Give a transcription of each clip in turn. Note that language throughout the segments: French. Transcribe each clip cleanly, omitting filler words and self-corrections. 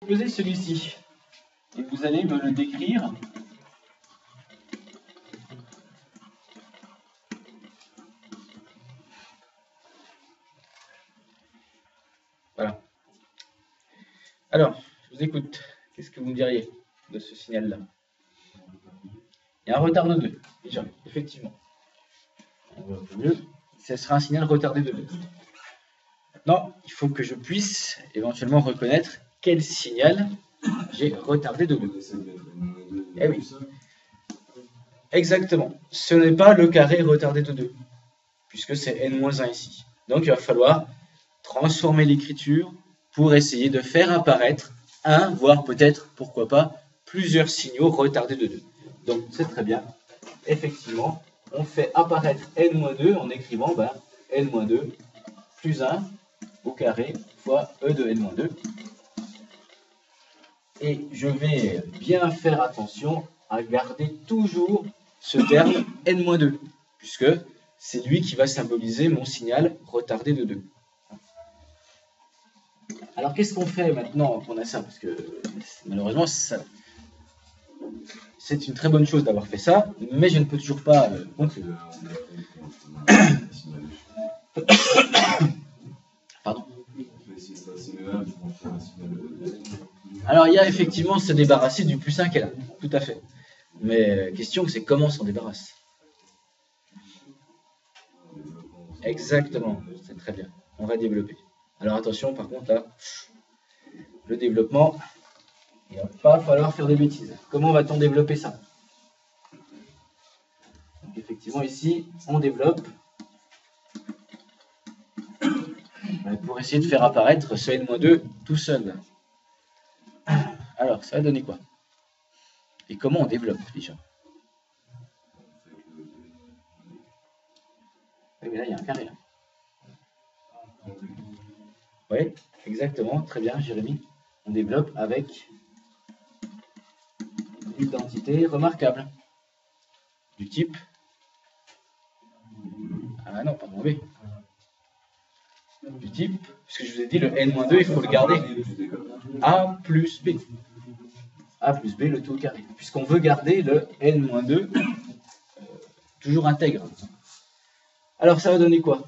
supposez celui-ci, et vous allez me le décrire. Voilà. Alors, je vous écoute. Qu'est-ce que vous me diriez de ce signal-là? Il y a un retard de 2, déjà, effectivement. On voit un peu mieux. Ce sera un signal retardé de 2. Maintenant, il faut que je puisse éventuellement reconnaître quel signal j'ai retardé de 2. Eh oui. Exactement. Ce n'est pas le carré retardé de 2, puisque c'est n-1 ici. Donc, il va falloir transformer l'écriture pour essayer de faire apparaître un, voire peut-être, pourquoi pas, plusieurs signaux retardés de 2. Donc, c'est très bien. Effectivement, on fait apparaître n-2 en écrivant n-2 plus 1 au carré fois e de n-2. Et je vais bien faire attention à garder toujours ce terme n-2, puisque c'est lui qui va symboliser mon signal retardé de 2. Alors qu'est-ce qu'on fait maintenant qu'on a ça? Parce que malheureusement, c'est une très bonne chose d'avoir fait ça, mais je ne peux toujours pas conclure. Pardon. Alors il y a effectivement se débarrasser du plus 1 qui est là, tout à fait. Mais question, c'est comment s'en débarrasse? Exactement, c'est très bien. On va développer. Alors attention, par contre, là, le développement, il ne va pas falloir faire des bêtises. Comment va-t-on développer ça? Donc effectivement, ici, on développe pour essayer de faire apparaître ce n-2 tout seul. Alors, ça va donner quoi? Et comment on développe déjà? Oui, mais là, il y a un carré. Oui, exactement, très bien, Jérémy. On développe avec une identité remarquable. Du type... Ah non, pardon, B. Du type, puisque je vous ai dit, le n-2, il faut le garder. A plus B. A plus B, le tout au carré. Puisqu'on veut garder le n-2 toujours intègre. Alors, ça va donner quoi?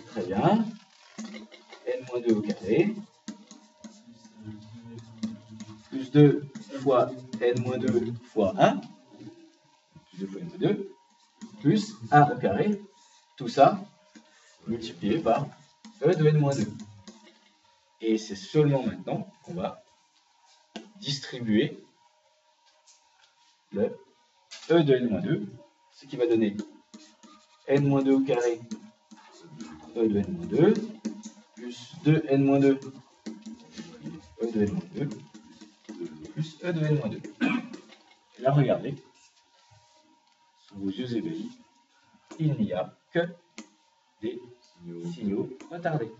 Très bien. n-2 au carré. Plus 2 fois n-2 fois 1. Plus 2 fois n-2. Plus 1 au carré. Tout ça multiplié par e de n-2. Et c'est seulement maintenant qu'on va distribuer le e de n-2, ce qui va donner n-2 au carré e de n-2 plus 2n-2 e de n-2 plus e de n-2. Et là, regardez, sous vos yeux ébahis, il n'y a que des signaux retardés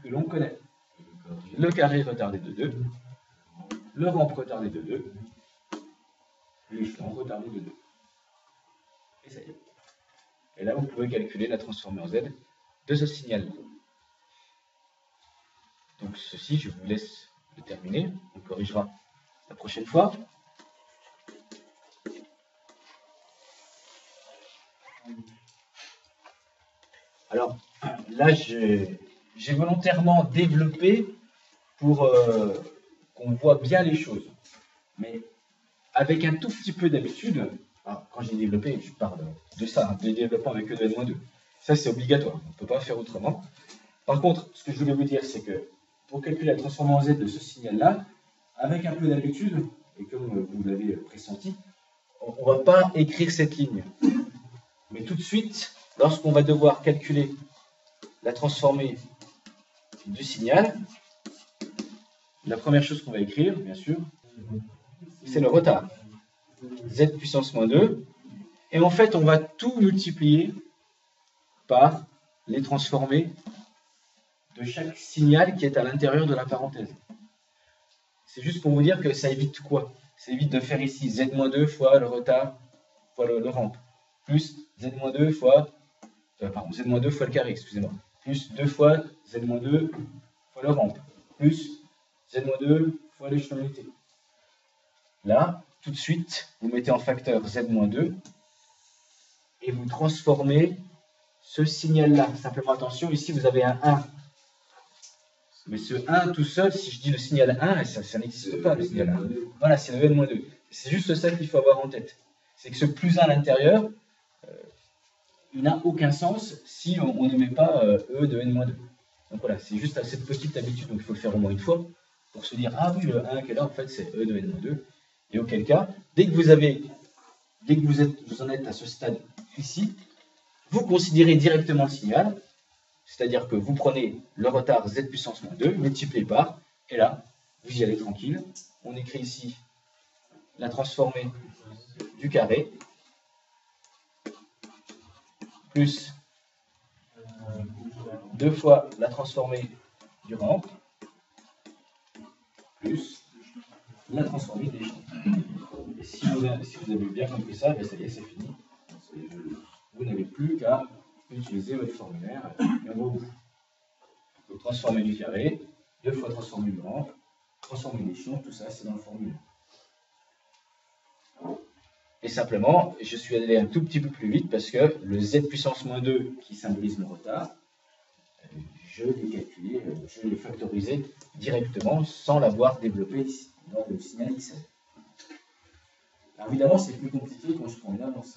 que l'on connaît. Le carré retardé de 2, le rampe retardé de 2, l'échelon retardé de 2. Et ça y est. Et là, vous pouvez calculer la transformée en Z de ce signal. Donc ceci, je vous laisse le terminer. On corrigera la prochaine fois. Alors, là, j'ai volontairement développé pour qu'on voit bien les choses. Mais avec un tout petit peu d'habitude, quand j'ai développé, je parle de ça, de développement avec E de n-2. Ça, c'est obligatoire, on ne peut pas faire autrement. Par contre, ce que je voulais vous dire, c'est que pour calculer la transformée en Z de ce signal-là, avec un peu d'habitude, et comme vous l'avez pressenti, on ne va pas écrire cette ligne. Mais tout de suite, lorsqu'on va devoir calculer la transformée du signal, la première chose qu'on va écrire, bien sûr, c'est le retard. Z puissance moins 2. Et en fait, on va tout multiplier par les transformées de chaque signal qui est à l'intérieur de la parenthèse. C'est juste pour vous dire que ça évite quoi? Ça évite de faire ici Z-2 fois le retard fois le rampe, plus Z-2 fois, Z-2 fois le carré, excusez-moi, plus 2 fois Z-2 fois le rampe, plus Z-2 fois l'échelon unité. Là, tout de suite, vous mettez en facteur Z-2 et vous transformez ce signal-là. Simplement attention, ici vous avez un 1. Mais ce 1 tout seul, si je dis le signal 1, ça n'existe pas le signal 1. Voilà, c'est le N-2. C'est juste ça qu'il faut avoir en tête. C'est que ce plus 1 à l'intérieur, il n'a aucun sens si on ne met pas E de N-2. Donc voilà, c'est juste cette petite habitude, donc il faut le faire au moins une fois pour se dire, ah oui, le 1 qui est là, en fait, c'est E de N-2. Et auquel cas, dès que vous en êtes à ce stade ici, vous considérez directement le signal, c'est-à-dire que vous prenez le retard Z puissance moins 2, multiplié par, et là, vous y allez tranquille. On écrit ici la transformée du carré, plus 2 fois la transformée du rang, plus la transformée des champs. Et si vous avez bien compris ça, ben ça y est, c'est fini. Vous n'avez plus qu'à utiliser votre formulaire et on va au bout. Donc, transformer du carré, 2 fois transformer du rang, transformer des champs, tout ça c'est dans le formulaire. Et simplement, je suis allé un tout petit peu plus vite parce que le Z puissance moins 2 qui symbolise le retard, je l'ai calculé, je l'ai factorisé directement sans l'avoir développé ici, dans le signal XL. Alors évidemment, c'est plus compliqué quand je prends une avance.